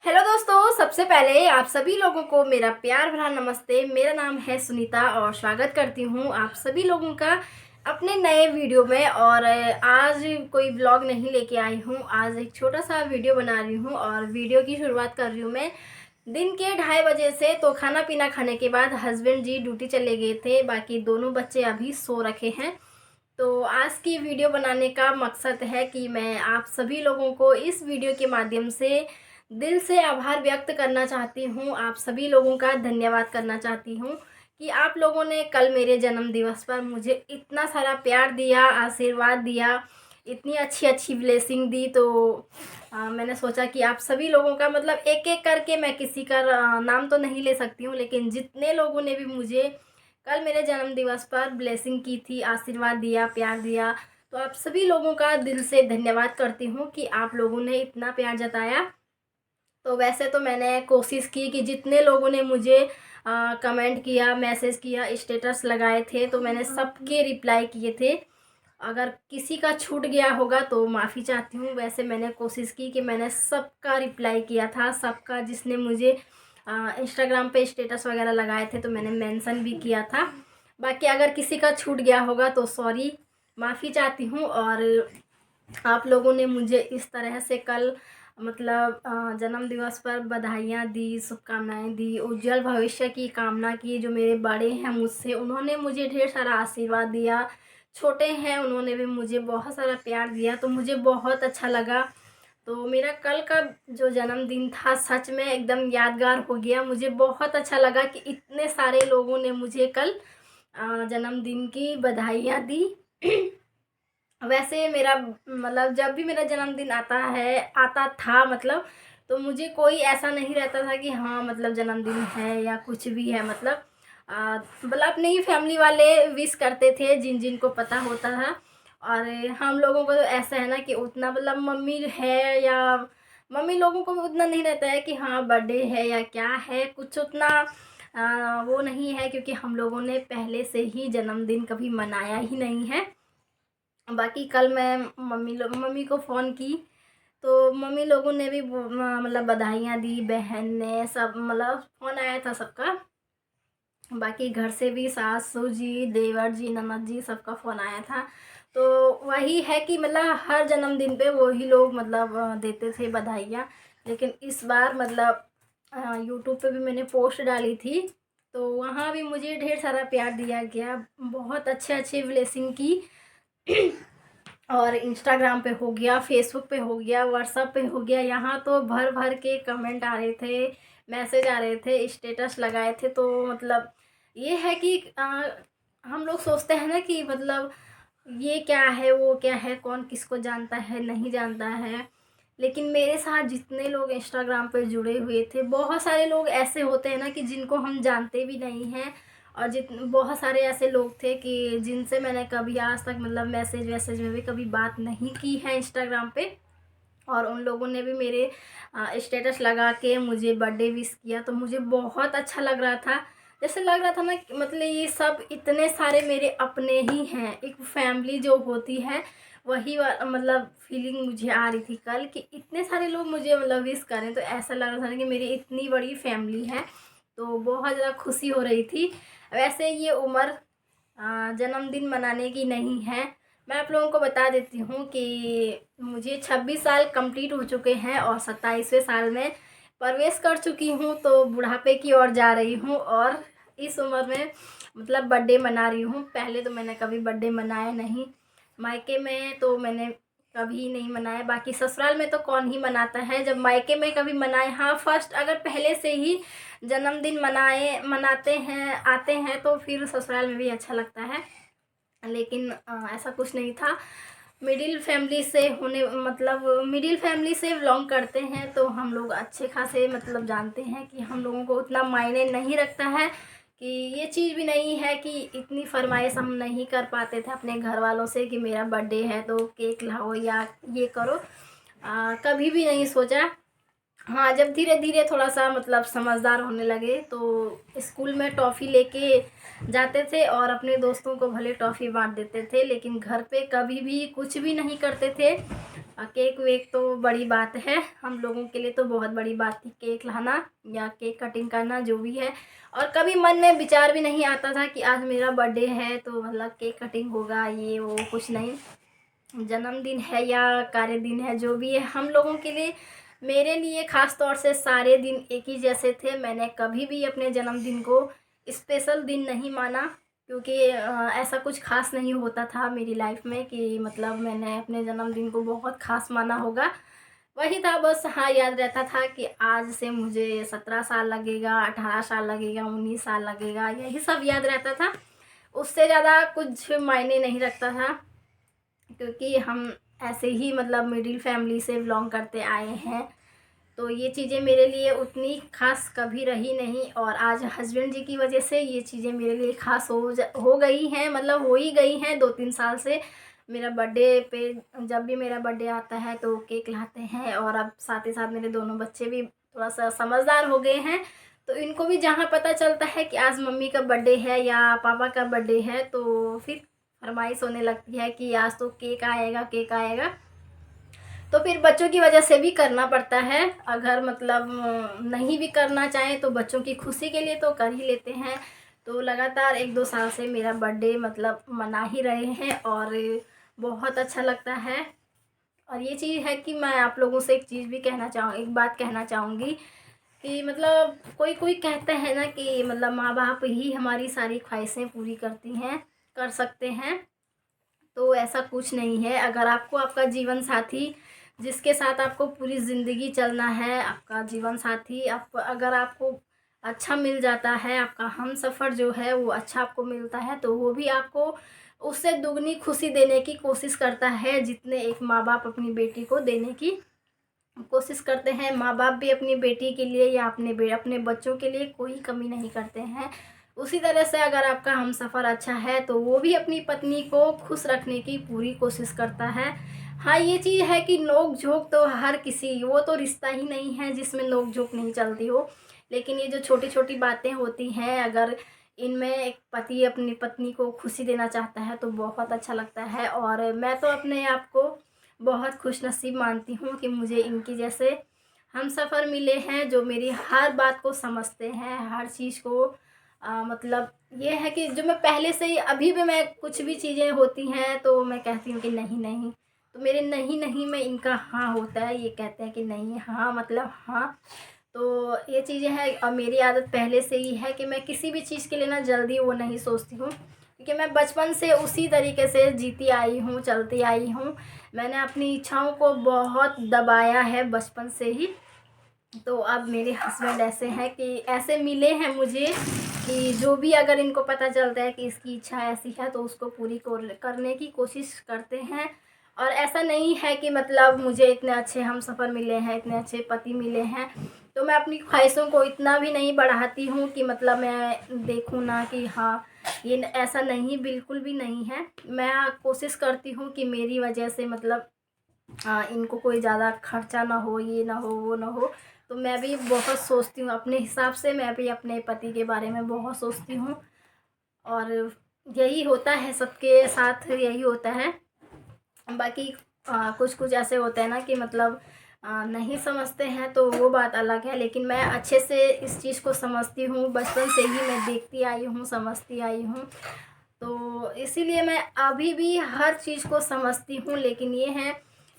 Hello दोस्तों, सबसे पहले आप सभी लोगों को मेरा प्यार भरा नमस्ते। मेरा नाम है सुनीता और स्वागत करती हूँ आप सभी लोगों का अपने नए वीडियो में। और आज कोई ब्लॉग नहीं लेके आई हूँ, आज एक छोटा सा वीडियो बना रही हूँ और वीडियो की शुरुआत कर रही हूँ मैं दिन के 2:30 बजे से। तो खाना पीना खाने के बाद हस्बैंड जी ड्यूटी चले गए थे, बाकी दोनों बच्चे अभी सो रखे हैं। तो आज की वीडियो बनाने का मकसद है कि मैं आप सभी लोगों को इस वीडियो के माध्यम से दिल से आभार व्यक्त करना चाहती हूँ, आप सभी लोगों का धन्यवाद करना चाहती हूँ कि आप लोगों ने कल मेरे जन्मदिवस पर मुझे इतना सारा प्यार दिया, आशीर्वाद दिया, इतनी अच्छी अच्छी ब्लेसिंग दी। तो मैंने सोचा कि आप सभी लोगों का मतलब एक एक करके, मैं किसी का नाम तो नहीं ले सकती हूँ, लेकिन जितने लोगों ने भी मुझे कल मेरे जन्मदिवस पर ब्लेसिंग की थी, आशीर्वाद दिया, प्यार दिया, तो आप सभी लोगों का दिल से धन्यवाद करती हूँ कि आप लोगों ने इतना प्यार जताया। तो वैसे तो मैंने कोशिश की कि जितने लोगों ने मुझे कमेंट किया, मैसेज किया, स्टेटस लगाए थे, तो मैंने सबके रिप्लाई किए थे। अगर किसी का छूट गया होगा तो माफ़ी चाहती हूँ। वैसे मैंने कोशिश की कि मैंने सबका रिप्लाई किया था, सबका जिसने मुझे इंस्टाग्राम पे स्टेटस वगैरह लगाए थे तो मैंने मेंशन भी किया था। बाकी अगर किसी का छूट गया होगा तो सॉरी, माफ़ी चाहती हूँ। और आप लोगों ने मुझे इस तरह से कल मतलब जन्मदिवस पर बधाइयाँ दी, शुभकामनाएँ दी, उज्जवल भविष्य की कामना की। जो मेरे बड़े हैं मुझसे, उन्होंने मुझे ढेर सारा आशीर्वाद दिया, छोटे हैं उन्होंने भी मुझे बहुत सारा प्यार दिया, तो मुझे बहुत अच्छा लगा। तो मेरा कल का जो जन्मदिन था सच में एकदम यादगार हो गया। मुझे बहुत अच्छा लगा कि इतने सारे लोगों ने मुझे कल जन्मदिन की बधाइयाँ दी। वैसे मेरा मतलब जब भी मेरा जन्मदिन आता था मतलब, तो मुझे कोई ऐसा नहीं रहता था कि हाँ मतलब जन्मदिन है या कुछ भी है। मतलब अपने ही फैमिली वाले विश करते थे जिन जिन को पता होता था। और हम लोगों को तो ऐसा है ना कि उतना मतलब मम्मी है या मम्मी लोगों को भी उतना नहीं रहता है कि हाँ बर्थडे है या क्या है, कुछ उतना वो नहीं है, क्योंकि हम लोगों ने पहले से ही जन्मदिन कभी मनाया ही नहीं है। बाकी कल मैं मम्मी को फ़ोन की तो मम्मी लोगों ने भी मतलब बधाइयाँ दी, बहन ने सब मतलब फ़ोन आया था सबका। बाकी घर से भी सासू जी, देवर जी, ननद जी सबका फ़ोन आया था। तो वही है कि मतलब हर जन्मदिन पे वही लोग मतलब देते थे बधाइयाँ। लेकिन इस बार मतलब यूट्यूब पे भी मैंने पोस्ट डाली थी, तो वहाँ भी मुझे ढेर सारा प्यार दिया गया, बहुत अच्छे अच्छे ब्लेसिंग की। और इंस्टाग्राम पे हो गया, फेसबुक पे हो गया, व्हाट्सएप पे हो गया, यहाँ तो भर भर के कमेंट आ रहे थे, मैसेज आ रहे थे, स्टेटस लगाए थे। तो मतलब ये है कि हम लोग सोचते हैं ना कि मतलब ये क्या है, वो क्या है, कौन किसको जानता है, नहीं जानता है। लेकिन मेरे साथ जितने लोग इंस्टाग्राम पे जुड़े हुए थे, बहुत सारे लोग ऐसे होते हैं ना कि जिनको हम जानते भी नहीं हैं। और बहुत सारे ऐसे लोग थे कि जिनसे मैंने कभी आज तक मतलब मैसेज वैसेज में भी कभी बात नहीं की है इंस्टाग्राम पे। और उन लोगों ने भी मेरे स्टेटस लगा के मुझे बर्थडे विश किया, तो मुझे बहुत अच्छा लग रहा था। जैसे लग रहा था ना कि मतलब ये सब इतने सारे मेरे अपने ही हैं, एक फैमिली जो होती है वही मतलब फीलिंग मुझे आ रही थी कल कि इतने सारे लोग मुझे मतलब विश करें। तो ऐसा लग रहा था ना कि मेरी इतनी बड़ी फैमिली है, तो बहुत ज़्यादा खुशी हो रही थी। वैसे ये उम्र जन्मदिन मनाने की नहीं है। मैं आप लोगों को बता देती हूँ कि मुझे 26 साल कंप्लीट हो चुके हैं और 27वें साल में प्रवेश कर चुकी हूँ, तो बुढ़ापे की ओर जा रही हूँ। और इस उम्र में मतलब बर्थडे मना रही हूँ। पहले तो मैंने कभी बर्थडे मनाया नहीं, मायके में तो मैंने कभी नहीं मनाया, बाकी ससुराल में तो कौन ही मनाता है। जब मायके में कभी मनाए, हाँ फर्स्ट अगर पहले से ही जन्मदिन मनाते हैं आते हैं तो फिर ससुराल में भी अच्छा लगता है। लेकिन ऐसा कुछ नहीं था। मिडिल फैमिली से होने मतलब मिडिल फैमिली से बिलोंग करते हैं, तो हम लोग अच्छे खासे मतलब जानते हैं कि हम लोगों को उतना मायने नहीं रखता है। कि ये चीज़ भी नहीं है कि इतनी फरमाइश हम नहीं कर पाते थे अपने घर वालों से कि मेरा बर्थडे है तो केक लाओ या ये करो, कभी भी नहीं सोचा। हाँ, जब धीरे-धीरे थोड़ा-सा मतलब समझदार होने लगे तो स्कूल में टॉफ़ी लेके जाते थे और अपने दोस्तों को भले टॉफ़ी बाँट देते थे, लेकिन घर पे कभी भी कुछ भी नहीं करते थे। केक-वेक तो बड़ी बात है, हम लोगों के लिए तो बहुत बड़ी बात थी केक लाना या केक कटिंग करना जो भी है। और कभी मन में विचार भी नहीं आता था कि आज मेरा बर्थडे है तो मतलब केक कटिंग होगा, ये वो कुछ नहीं। जन्मदिन है या कार्य दिन है, जो भी है हम लोगों के लिए, मेरे लिए ख़ास तौर से सारे दिन एक ही जैसे थे। मैंने कभी भी अपने जन्मदिन को स्पेशल दिन नहीं माना, क्योंकि ऐसा कुछ ख़ास नहीं होता था मेरी लाइफ में कि मतलब मैंने अपने जन्मदिन को बहुत ख़ास माना होगा। वही था बस, हाँ, याद रहता था कि आज से मुझे 17 साल लगेगा, 18 साल लगेगा, 19 साल लगेगा, यही सब याद रहता था। उससे ज़्यादा कुछ मायने नहीं रखता था, क्योंकि हम ऐसे ही मतलब मिडिल फैमिली से बिलोंग करते आए हैं। तो ये चीज़ें मेरे लिए उतनी ख़ास कभी रही नहीं, और आज हस्बैंड जी की वजह से ये चीज़ें मेरे लिए ख़ास हो गई हैं, मतलब हो ही गई हैं 2-3 साल से। मेरा बर्थडे पे जब भी मेरा बर्थडे आता है तो केक लाते हैं, और अब साथ ही साथ मेरे दोनों बच्चे भी थोड़ा-सा समझदार हो गए हैं, तो इनको भी जहाँ पता चलता है कि आज मम्मी का बर्थडे है या पापा का बर्थडे है, तो फिर फरमाइश होने लगती है कि आज तो केक आएगा, केक आएगा। तो फिर बच्चों की वजह से भी करना पड़ता है। अगर मतलब नहीं भी करना चाहें तो बच्चों की खुशी के लिए तो कर ही लेते हैं। तो लगातार 1-2 साल से मेरा बर्थडे मतलब मना ही रहे हैं, और बहुत अच्छा लगता है। और ये चीज़ है कि मैं आप लोगों से एक बात कहना चाहूँगी कि मतलब कोई-कोई कहते हैं ना कि मतलब माँ-बाप ही हमारी सारी ख्वाहिशें पूरी कर सकते हैं। तो ऐसा कुछ नहीं है। अगर आपको आपका जीवन साथी, जिसके साथ आपको पूरी ज़िंदगी चलना है, आपका जीवन साथी अगर आपको अच्छा मिल जाता है, आपका हमसफ़र जो है वो अच्छा आपको मिलता है, तो वो भी आपको उससे दुगनी खुशी देने की कोशिश करता है, जितने एक माँ-बाप अपनी बेटी को देने की कोशिश करते हैं। माँ-बाप भी अपनी बेटी के लिए या अपने बच्चों के लिए कोई कमी नहीं करते हैं। उसी तरह से अगर आपका हमसफ़र अच्छा है तो वो भी अपनी पत्नी को खुश रखने की पूरी कोशिश करता है। हाँ, ये चीज़ है कि नोक-झोंक तो हर किसी, वो तो रिश्ता ही नहीं है जिसमें नोक-झोंक नहीं चलती हो। लेकिन ये जो छोटी-छोटी बातें होती हैं, अगर इनमें एक पति अपनी पत्नी को खुशी देना चाहता है तो बहुत अच्छा लगता है। और मैं तो अपने आप को बहुत खुशनसीब मानती हूँ कि मुझे इनके जैसे हमसफ़र मिले हैं, जो मेरी हर बात को समझते हैं, हर चीज़ को मतलब ये है कि जो मैं पहले से ही, अभी भी मैं कुछ भी चीज़ें होती हैं तो मैं कहती हूँ कि नहीं, नहीं। तो मेरे नहीं, नहीं में इनका हाँ होता है। ये कहते हैं कि नहीं, हाँ मतलब हाँ। तो ये चीज़ें हैं, और मेरी आदत पहले से ही है कि मैं किसी भी चीज़ के लिए ना जल्दी वो नहीं सोचती हूँ, क्योंकि मैं बचपन से उसी तरीके से जीती आई हूँ, चलती आई हूँ। मैंने अपनी इच्छाओं को बहुत दबाया है बचपन से ही। तो अब मेरे हस्बैंड ऐसे हैं कि ऐसे मिले हैं मुझे कि जो भी अगर इनको पता चलता है कि इसकी इच्छा ऐसी है तो उसको पूरी करने की कोशिश करते हैं। और ऐसा नहीं है कि मतलब मुझे इतने अच्छे हमसफ़र मिले हैं, इतने अच्छे पति मिले हैं, तो मैं अपनी ख्वाहिशों को इतना भी नहीं बढ़ाती हूँ कि मतलब मैं देखूँ ना कि हाँ, ये ऐसा नहीं, बिल्कुल भी नहीं है। मैं कोशिश करती हूँ कि मेरी वजह से मतलब इनको कोई ज़्यादा खर्चा ना हो, ये ना हो, वो ना हो। तो मैं भी बहुत सोचती हूँ अपने हिसाब से, मैं भी अपने पति के बारे में बहुत सोचती हूँ। और यही होता है, सबके साथ यही होता है। बाकी कुछ-कुछ ऐसे होते हैं ना कि मतलब नहीं समझते हैं तो वो बात अलग है, लेकिन मैं अच्छे से इस चीज़ को समझती हूँ, बचपन से ही मैं देखती आई हूँ, समझती आई हूँ। तो इसीलिए मैं अभी भी हर चीज़ को समझती हूँ, लेकिन ये है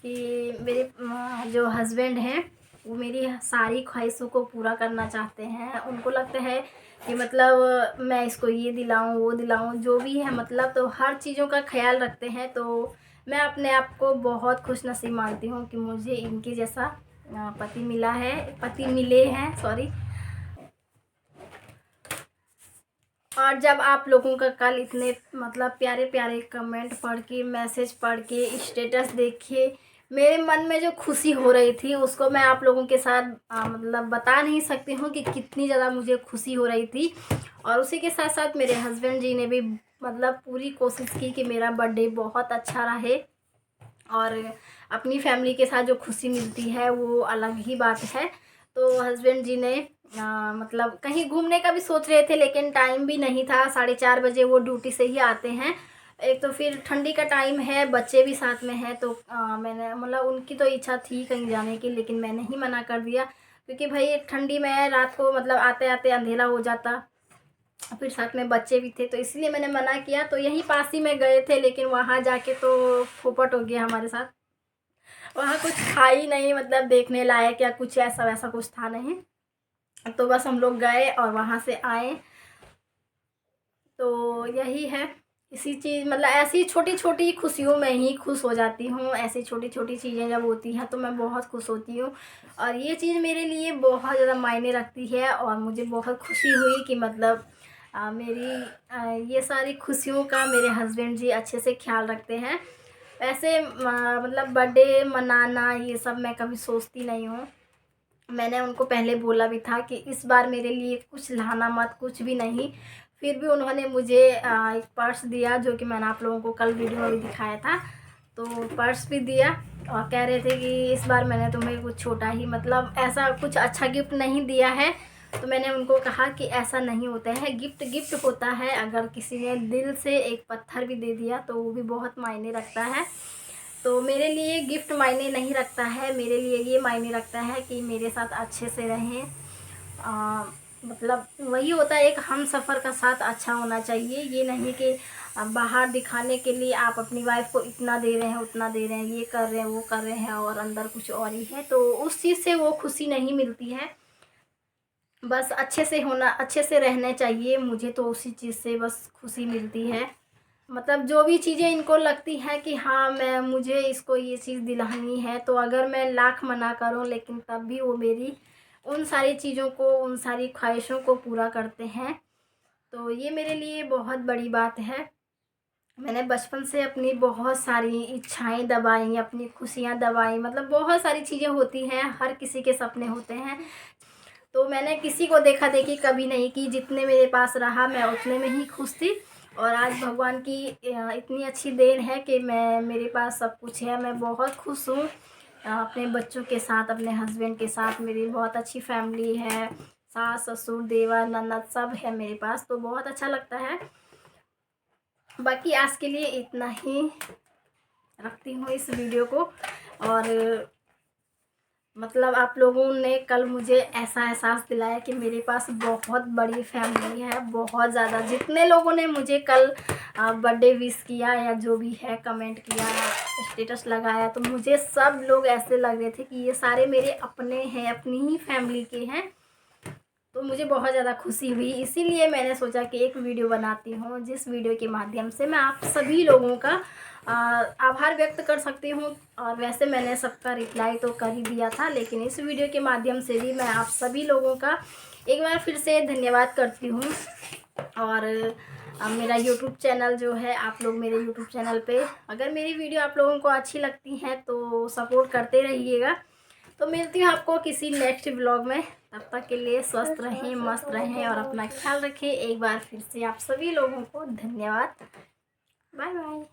कि मेरे जो हस्बैंड हैं वो मेरी सारी ख्वाहिशों को पूरा करना चाहते हैं। उनको लगता है कि मतलब मैं इसको ये दिलाऊँ, वो दिलाऊँ, जो भी है मतलब, तो हर चीज़ों का ख़्याल रखते हैं। तो मैं अपने आप को बहुत खुशनसीब मानती हूँ कि मुझे इनके जैसा पति मिले हैं, सॉरी। और जब आप लोगों का कल इतने मतलब प्यारे-प्यारे कमेंट पढ़ के, मैसेज पढ़ के, स्टेटस देख के मेरे मन में जो खुशी हो रही थी उसको मैं आप लोगों के साथ मतलब बता नहीं सकती हूँ कि कितनी ज़्यादा मुझे खुशी हो रही थी। और उसी के साथ-साथ मेरे हस्बैंड जी ने भी मतलब पूरी कोशिश की कि मेरा बर्थडे बहुत अच्छा रहे। और अपनी फैमिली के साथ जो खुशी मिलती है वो अलग ही बात है। तो हस्बैंड जी ने मतलब कहीं घूमने का भी सोच रहे थे, लेकिन टाइम भी नहीं था। 4:30 बजे वो ड्यूटी से ही आते हैं। एक तो फिर ठंडी का टाइम है, बच्चे भी साथ में हैं, तो मैंने मतलब उनकी तो इच्छा थी कहीं जाने की, लेकिन मैंने ही मना कर दिया, क्योंकि भाई ठंडी में रात को मतलब आते आते अंधेरा हो जाता, फिर साथ में बच्चे भी थे, तो इसलिए मैंने मना किया। तो यहीं पास ही में गए थे, लेकिन वहाँ जाके तो फोपट हो गया हमारे साथ। वहाँ कुछ था ही नहीं, मतलब देखने लायक या कुछ ऐसा वैसा कुछ था नहीं। तो बस हम लोग गए और वहाँ से आए। तो यही है, इसी चीज़ मतलब ऐसी छोटी छोटी खुशियों में ही खुश हो जाती हूँ। ऐसी छोटी छोटी चीज़ें जब होती हैं तो मैं बहुत खुश होती हूँ, और ये चीज़ मेरे लिए बहुत ज़्यादा मायने रखती है। और मुझे बहुत खुशी हुई कि मतलब मेरी ये सारी खुशियों का मेरे हस्बैंड जी अच्छे से ख्याल रखते हैं। वैसे मतलब बर्थडे मनाना ये सब मैं कभी सोचती नहीं हूँ। मैंने उनको पहले बोला भी था कि इस बार मेरे लिए कुछ लाना मत, कुछ भी नहीं। फिर भी उन्होंने मुझे एक पर्स दिया, जो कि मैंने आप लोगों को कल वीडियो में भी दिखाया था। तो पर्स भी दिया और कह रहे थे कि इस बार मैंने तुम्हें कुछ छोटा ही, मतलब ऐसा कुछ अच्छा गिफ्ट नहीं दिया है। तो मैंने उनको कहा कि ऐसा नहीं होता है, गिफ्ट गिफ्ट होता है। अगर किसी ने दिल से एक पत्थर भी दे दिया तो वो भी बहुत मायने रखता है। तो मेरे लिए गिफ्ट मायने नहीं रखता है, मेरे लिए ये मायने रखता है कि मेरे साथ अच्छे से रहें। मतलब वही होता है, एक हम सफ़र का साथ अच्छा होना चाहिए। ये नहीं कि बाहर दिखाने के लिए आप अपनी वाइफ को इतना दे रहे हैं, उतना दे रहे हैं, ये कर रहे हैं, वो कर रहे हैं, और अंदर कुछ और ही है। तो उस चीज़ से वो खुशी नहीं मिलती है। बस अच्छे से होना, अच्छे से रहना चाहिए। मुझे तो उसी चीज़ से बस खुशी मिलती है। मतलब जो भी चीज़ें इनको लगती हैं कि हाँ मैं मुझे इसको ये चीज़ दिलानी है, तो अगर मैं लाख मना करूँ, लेकिन तब भी वो मेरी उन सारी चीज़ों को, उन सारी ख्वाहिशों को पूरा करते हैं। तो ये मेरे लिए बहुत बड़ी बात है। मैंने बचपन से अपनी बहुत सारी इच्छाएं दबाई, अपनी खुशियाँ दबाई, मतलब बहुत सारी चीज़ें होती हैं, हर किसी के सपने होते हैं। तो मैंने किसी को देखा देखी कभी नहीं की, जितने मेरे पास रहा मैं उतने में ही खुश थी। और आज भगवान की इतनी अच्छी देन है कि मेरे पास सब कुछ है, मैं बहुत खुश हूँ। अपने बच्चों के साथ, अपने हस्बैंड के साथ, मेरी बहुत अच्छी फैमिली है, सास ससुर देवर ननद सब है मेरे पास, तो बहुत अच्छा लगता है। बाकी आज के लिए इतना ही रखती हूँ इस वीडियो को। और मतलब आप लोगों ने कल मुझे ऐसा एहसास दिलाया कि मेरे पास बहुत बड़ी फैमिली है, बहुत ज़्यादा। जितने लोगों ने मुझे कल बर्थडे विश किया या जो भी है कमेंट किया, स्टेटस लगाया, तो मुझे सब लोग ऐसे लग रहे थे कि ये सारे मेरे अपने हैं, अपनी ही फैमिली के हैं। तो मुझे बहुत ज़्यादा खुशी हुई, इसीलिए मैंने सोचा कि एक वीडियो बनाती हूँ, जिस वीडियो के माध्यम से मैं आप सभी लोगों का आभार व्यक्त कर सकती हूँ। और वैसे मैंने सबका रिप्लाई तो कर ही दिया था, लेकिन इस वीडियो के माध्यम से भी मैं आप सभी लोगों का एक बार फिर से धन्यवाद करती हूँ। और मेरा यूट्यूब चैनल जो है, आप लोग मेरे यूट्यूब चैनल पे अगर मेरी वीडियो आप लोगों को अच्छी लगती हैं तो सपोर्ट करते रहिएगा। तो मिलती हूँ आपको किसी नेक्स्ट ब्लॉग में। तब तक के लिए स्वस्थ रहें, मस्त रहें और अपना ख्याल रखें। एक बार फिर से आप सभी लोगों को धन्यवाद। Bye bye.